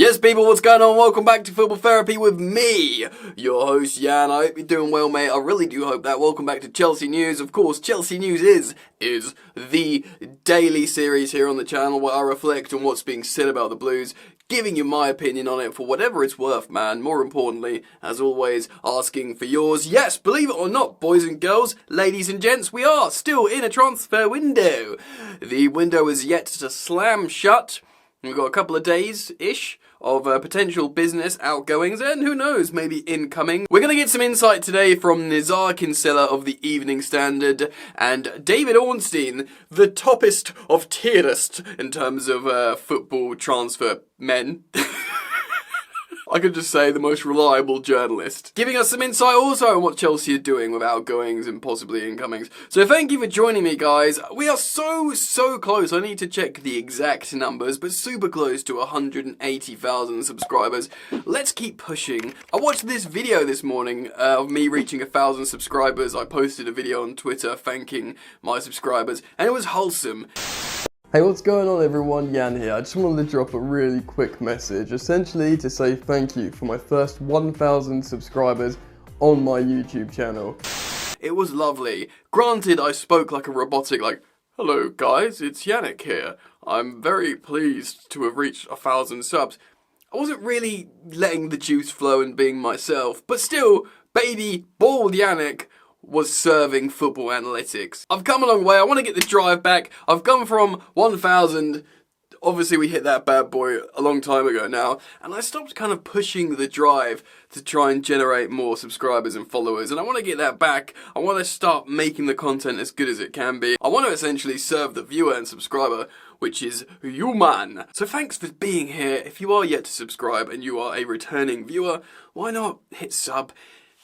Yes, people, what's going on? Welcome back to Football Therapy with me, your host, Jan. I hope you're doing well, mate. I really do hope that. Welcome back to Chelsea News. Of course, Chelsea News is the daily series here on the channel where I reflect on what's being said about the Blues, giving you my opinion on it for whatever it's worth, man. More importantly, as always, asking for yours. Yes, believe it or not, boys and girls, ladies and gents, we are still in a transfer window. The window is yet to slam shut. We've got a couple of days-ish of potential business outgoings, and who knows, maybe incoming. We're going to get some insight today from Nizar Kinsella of the Evening Standard and David Ornstein, the toppest of tierest in terms of football transfer men. I could just say the most reliable journalist, giving us some insight also on what Chelsea are doing with outgoings and possibly incomings. So thank you for joining me, guys. We are so close. I need to check the exact numbers, but super close to 180,000 subscribers. Let's keep pushing. I watched this video this morning of me reaching 1,000 subscribers. I posted a video on Twitter thanking my subscribers, and it was wholesome. Hey, what's going on everyone, Jan here. I just wanted to drop a really quick message, essentially to say thank you for my first 1,000 subscribers on my YouTube channel. It was lovely. Granted, I spoke like a robotic, like, hello guys, it's Yannick here. I'm very pleased to have reached 1,000 subs. I wasn't really letting the juice flow and being myself, but still, baby, bald Yannick was serving football analytics. I've come a long way. I want to get this drive back. I've gone from 1,000. Obviously, we hit that bad boy a long time ago now, and I stopped kind of pushing the drive to try and generate more subscribers and followers, and I want to get that back. I want to start making the content as good as it can be. I want to essentially serve the viewer and subscriber, which is you, man. So thanks for being here. If you are yet to subscribe and you are a returning viewer, why not hit sub?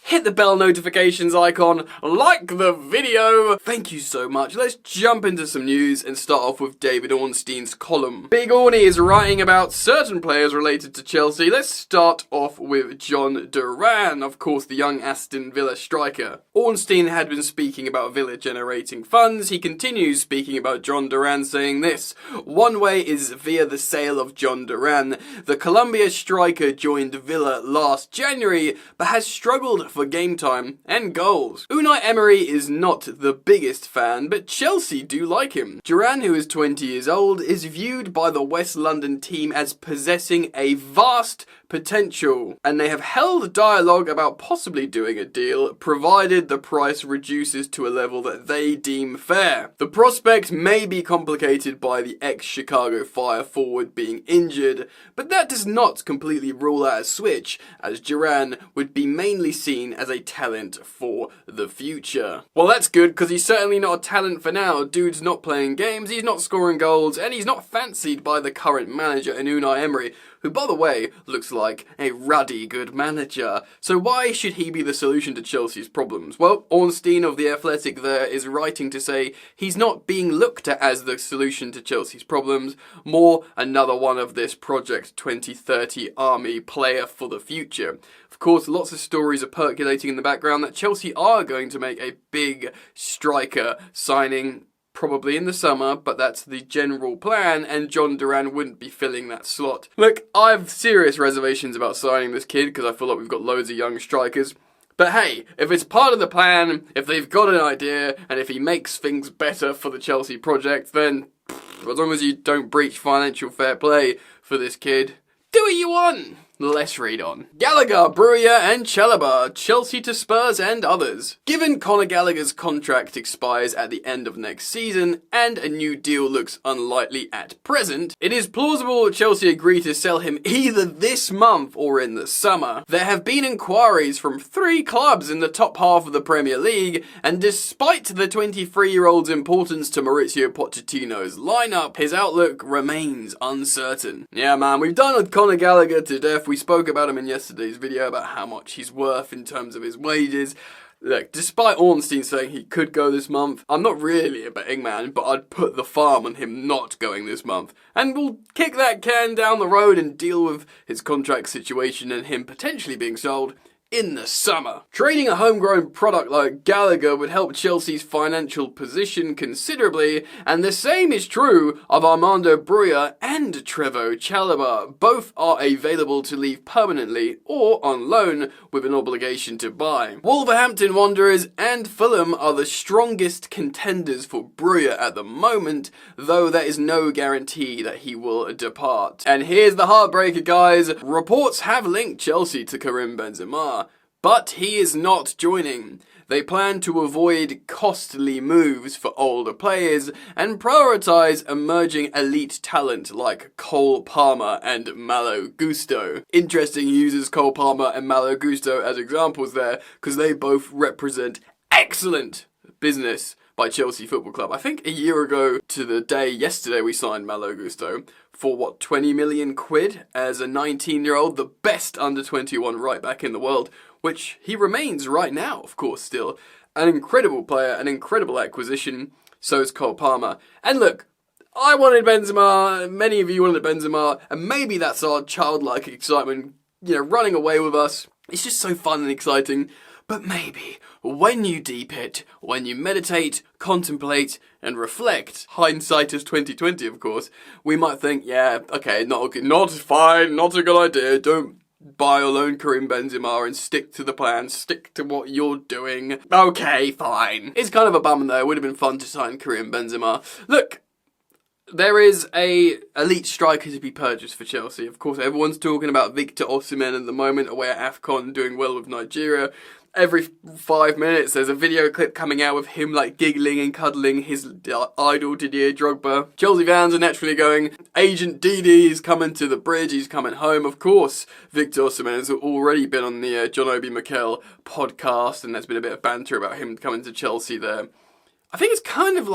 Hit the bell notifications icon, like the video. Thank you so much. Let's jump into some news and start off with David Ornstein's column. Big Orny is writing about certain players related to Chelsea. Let's start off with John Duran, of course the young Aston Villa striker. Ornstein had been speaking about Villa generating funds. He continues speaking about John Duran, saying this: one way is via the sale of John Duran. The Colombia striker joined Villa last January, but has struggled for game time and goals. Unai Emery is not the biggest fan, but Chelsea do like him. Duran, who is 20 years old, is viewed by the West London team as possessing a vast potential, and they have held dialogue about possibly doing a deal, provided the price reduces to a level that they deem fair. The prospect may be complicated by the ex-Chicago Fire forward being injured, but that does not completely rule out a switch, as Duran would be mainly seen as a talent for the future. Well, that's good, because he's certainly not a talent for now. Dude's not playing games, he's not scoring goals, and he's not fancied by the current manager in Unai Emery, who, by the way, looks like a ruddy good manager. So why should he be the solution to Chelsea's problems? Well, Ornstein of The Athletic there is writing to say he's not being looked at as the solution to Chelsea's problems, more another one of this Project 2030 army player for the future. Of course, lots of stories are percolating in the background that Chelsea are going to make a big striker signing probably in the summer, but that's the general plan, and John Duran wouldn't be filling that slot. Look, I have serious reservations about signing this kid because I feel like we've got loads of young strikers. But hey, if it's part of the plan, if they've got an idea, and if he makes things better for the Chelsea project, then as long as you don't breach financial fair play for this kid, do what you want. Let's read on. Gallagher, Breuer and Chalobah, Chelsea to Spurs and others. Given Conor Gallagher's contract expires at the end of next season and a new deal looks unlikely at present, it is plausible Chelsea agree to sell him either this month or in the summer. There have been inquiries from 3 clubs in the top half of the Premier League, and despite the 23-year-old's importance to Mauricio Pochettino's lineup, his outlook remains uncertain. Yeah man, we've done with Conor Gallagher to death. We spoke about him in yesterday's video about how much he's worth in terms of his wages. Look, despite Ornstein saying he could go this month, I'm not really a betting man, but I'd put the farm on him not going this month. And we'll kick that can down the road and deal with his contract situation and him potentially being sold in the summer. Trading a homegrown product like Gallagher would help Chelsea's financial position considerably, and the same is true of Armando Broja and Trevoh Chalobah. Both are available to leave permanently or on loan with an obligation to buy. Wolverhampton Wanderers and Fulham are the strongest contenders for Broja at the moment, though there is no guarantee that he will depart. And here's the heartbreaker, guys. Reports have linked Chelsea to Karim Benzema, but he is not joining. They plan to avoid costly moves for older players and prioritise emerging elite talent like Cole Palmer and Malo Gusto. Interesting he uses Cole Palmer and Malo Gusto as examples there, because they both represent excellent business by Chelsea Football Club. I think a year ago to the day yesterday we signed Malo Gusto for what, 20 million quid as a 19-year-old, the best under 21 right back in the world, which he remains right now, of course, still. An incredible player, an incredible acquisition, so is Cole Palmer. And look, I wanted Benzema, many of you wanted Benzema, and maybe that's our childlike excitement, running away with us. It's just so fun and exciting. But maybe, when you deep it, when you meditate, contemplate, and reflect, hindsight is 2020, of course, we might think, yeah, okay, not a good idea, don't buy or loan Karim Benzema and stick to the plan, stick to what you're doing. Okay, fine. It's kind of a bummer though, it would have been fun to sign Karim Benzema. Look, there is a elite striker to be purchased for Chelsea. Of course, everyone's talking about Victor Osimhen at the moment, away at AFCON, doing well with Nigeria. Every 5 minutes there's a video clip coming out of him giggling and cuddling his idol Didier Drogba. Chelsea fans are naturally going, Agent DD's coming to the bridge, he's coming home. Of course, Victor Osimhen has already been on the John Obi Mikel podcast, and there's been a bit of banter about him coming to Chelsea there. I think it's kind of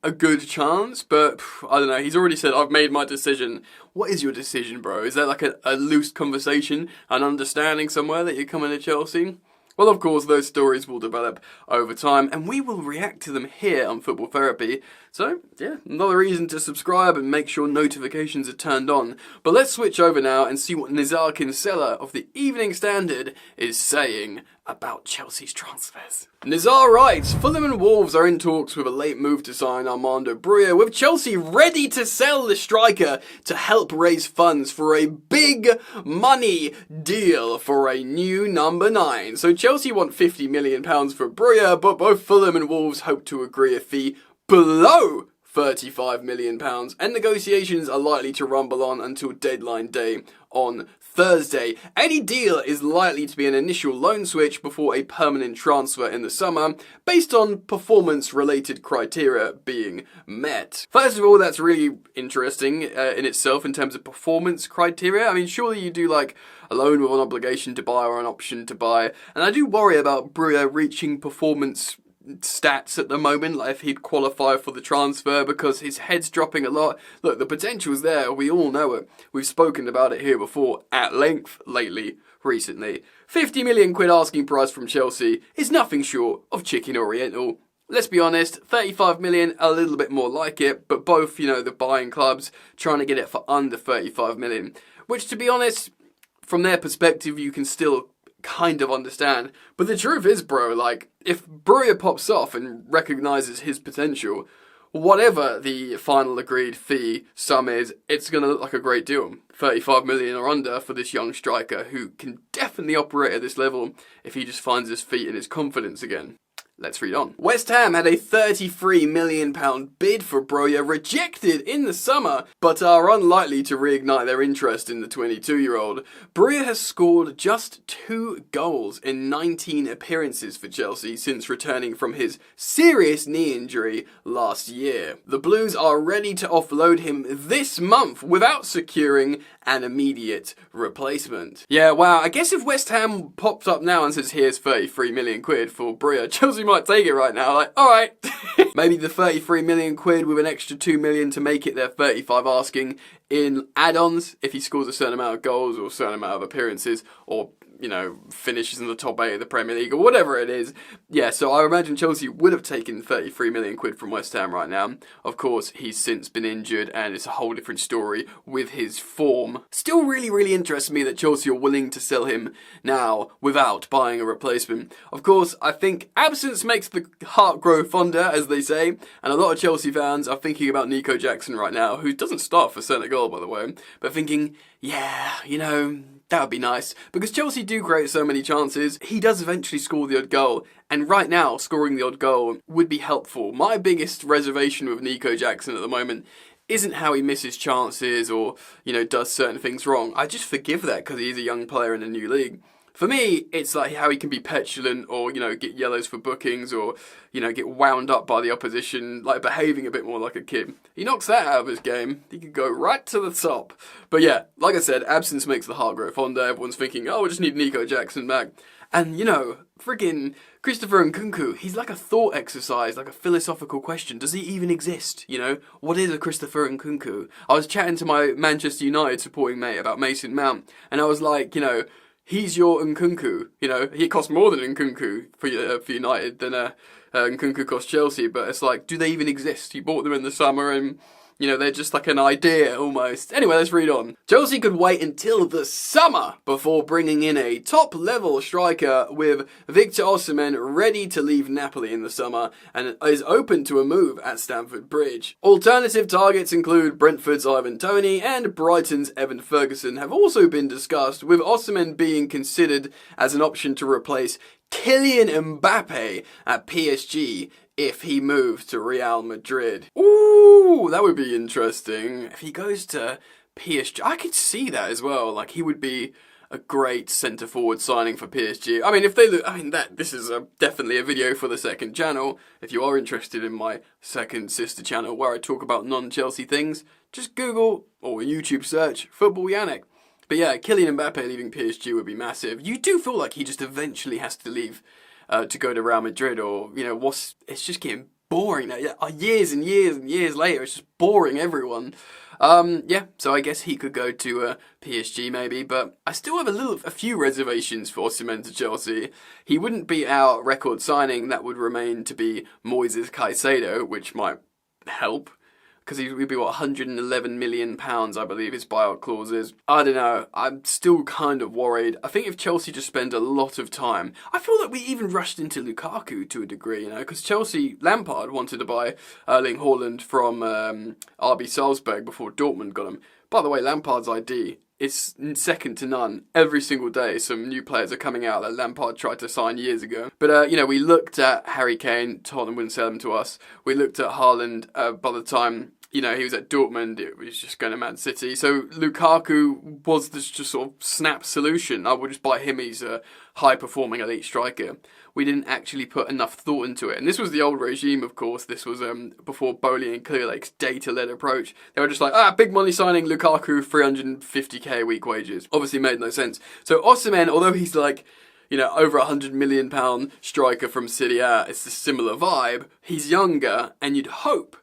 a good chance, but I don't know, he's already said, I've made my decision. What is your decision, bro? Is there a loose conversation, an understanding somewhere that you're coming to Chelsea? Well, of course, those stories will develop over time, and we will react to them here on Football Therapy. So, yeah, another reason to subscribe and make sure notifications are turned on. But let's switch over now and see what Nizar Kinsella of the Evening Standard is saying about Chelsea's transfers. Nizar writes, Fulham and Wolves are in talks with a late move to sign Armando Broja, with Chelsea ready to sell the striker to help raise funds for a big money deal for a new number 9. So Chelsea want £50 million for Broja, but both Fulham and Wolves hope to agree a fee below £35 million, and negotiations are likely to rumble on until deadline day on Thursday. Any deal is likely to be an initial loan switch before a permanent transfer in the summer, based on performance-related criteria being met. First of all, that's really interesting in itself in terms of performance criteria. I mean, surely you do a loan with an obligation to buy or an option to buy, and I do worry about Broja reaching performance stats at the moment, if he'd qualify for the transfer, because his head's dropping a lot. Look, the potential's there, we all know it. We've spoken about it here before at length recently. 50 million quid asking price from Chelsea is nothing short of chicken oriental. Let's be honest, 35 million, a little bit more like it, but both, the buying clubs trying to get it for under 35 million, which, to be honest, from their perspective, you can still kind of understand. But the truth is, bro, if Broja pops off and recognises his potential, whatever the final agreed fee sum is, it's going to look like a great deal. 35 million or under for this young striker who can definitely operate at this level if he just finds his feet and his confidence again. Let's read on. West Ham had a £33 million bid for Broja rejected in the summer, but are unlikely to reignite their interest in the 22-year-old. Broja has scored just 2 goals in 19 appearances for Chelsea since returning from his serious knee injury last year. The Blues are ready to offload him this month without securing an immediate replacement. Yeah, wow, I guess if West Ham pops up now and says, here's 33 million quid for Broja, Chelsea might take it right now, alright. Maybe the 33 million quid with an extra 2 million to make it their 35 asking in add-ons if he scores a certain amount of goals or a certain amount of appearances, or finishes in the top 8 of the Premier League or whatever it is. Yeah, so I imagine Chelsea would have taken 33 million quid from West Ham right now. Of course, he's since been injured and it's a whole different story with his form. Still really, really interests me that Chelsea are willing to sell him now without buying a replacement. Of course, I think absence makes the heart grow fonder, as they say, and a lot of Chelsea fans are thinking about Nico Jackson right now, who doesn't start for Senegal, by the way, but thinking, yeah, that would be nice. Because Chelsea do create so many chances, he does eventually score the odd goal. And right now, scoring the odd goal would be helpful. My biggest reservation with Nico Jackson at the moment isn't how he misses chances or, does certain things wrong. I just forgive that because he's a young player in a new league. For me, it's like how he can be petulant or, get yellows for bookings or, get wound up by the opposition, like behaving a bit more like a kid. He knocks that out of his game. He could go right to the top. But yeah, like I said, absence makes the heart grow fonder. Everyone's thinking, oh, we just need Nico Jackson back. And, friggin' Christopher Nkunku, he's like a thought exercise, like a philosophical question. Does he even exist? What is a Christopher Nkunku? I was chatting to my Manchester United supporting mate about Mason Mount, and I was like, he's your Nkunku. He costs more than Nkunku for United than Nkunku cost Chelsea. But it's like, do they even exist? He bought them in the summer and, they're just like an idea almost. Anyway, let's read on. Chelsea could wait until the summer before bringing in a top-level striker, with Victor Osimhen ready to leave Napoli in the summer and is open to a move at Stamford Bridge. Alternative targets include Brentford's Ivan Toney and Brighton's Evan Ferguson have also been discussed, with Osimhen being considered as an option to replace Kylian Mbappe at PSG if he moves to Real Madrid. Ooh, that would be interesting. If he goes to PSG, I could see that as well. Like, he would be a great centre-forward signing for PSG. I mean, this is definitely a video for the second channel. If you are interested in my second sister channel where I talk about non-Chelsea things, just Google or YouTube search Football Yannick. But yeah, Kylian Mbappe leaving PSG would be massive. You do feel like he just eventually has to leave to go to Real Madrid, or, it's just getting boring now. Years and years and years later, it's just boring everyone. So I guess he could go to PSG maybe, but I still have a few reservations for Osimhen to Chelsea. He wouldn't be our record signing. That would remain to be Moises Caicedo, which might help, because he would be, 111 million pounds, I believe his buyout clause is. I don't know, I'm still kind of worried. I think if Chelsea just spend a lot of time, I feel like we even rushed into Lukaku to a degree, because Lampard wanted to buy Erling Haaland from RB Salzburg before Dortmund got him. By the way, Lampard's ID, it's second to none. Every single day, some new players are coming out that Lampard tried to sign years ago. But, we looked at Harry Kane. Tottenham wouldn't sell him to us. We looked at Haaland by the time, he was at Dortmund. It was just going to Man City. So Lukaku was this just sort of snap solution. I would just buy him. He's a high-performing elite striker. We didn't actually put enough thought into it. And this was the old regime, of course. This was before Bowley and Clearlake's data-led approach. They were just like, big money signing, Lukaku, 350k a week wages. Obviously made no sense. So Osimhen, although he's like, over £100 million striker from Serie A, it's a similar vibe. He's younger, and you'd hope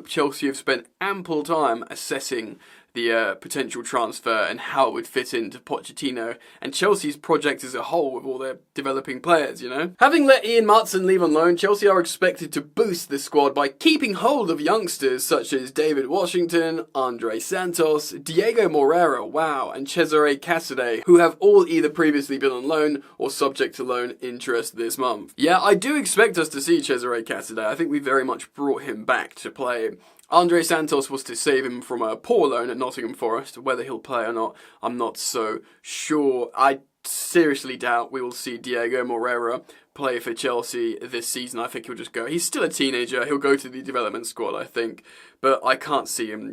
Chelsea have spent ample time assessing the potential transfer and how it would fit into Pochettino and Chelsea's project as a whole with all their developing players, Having let Ian Maatsen leave on loan, Chelsea are expected to boost the squad by keeping hold of youngsters such as David Washington, Andre Santos, Diego Moreira, and Cesare Casadei, who have all either previously been on loan or subject to loan interest this month. Yeah, I do expect us to see Cesare Casadei. I think we very much brought him back to play. Andre Santos was to save him from a poor loan at Nottingham Forest. Whether he'll play or not, I'm not so sure. I seriously doubt we will see Diego Moreira play for Chelsea this season. I think he'll just go. He's still a teenager. He'll go to the development squad, I think. But I can't see him,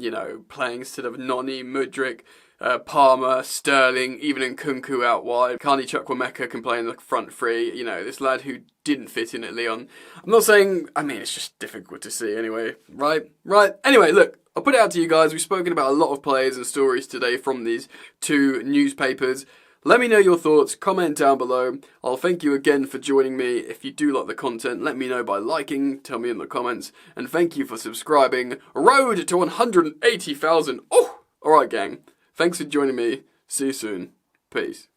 playing instead of Noni, Mudryk, Palmer, Sterling, even Nkunku out wide. Carney Chukwuemeka can play in the front three. This lad who didn't fit in at Lyon. I'm not saying, it's just difficult to see anyway, right? Anyway, look, I'll put it out to you guys. We've spoken about a lot of players and stories today from these two newspapers. Let me know your thoughts, comment down below. I'll thank you again for joining me. If you do like the content, let me know by liking, tell me in the comments, and thank you for subscribing. Road to 180,000. Oh! Alright gang, thanks for joining me. See you soon. Peace.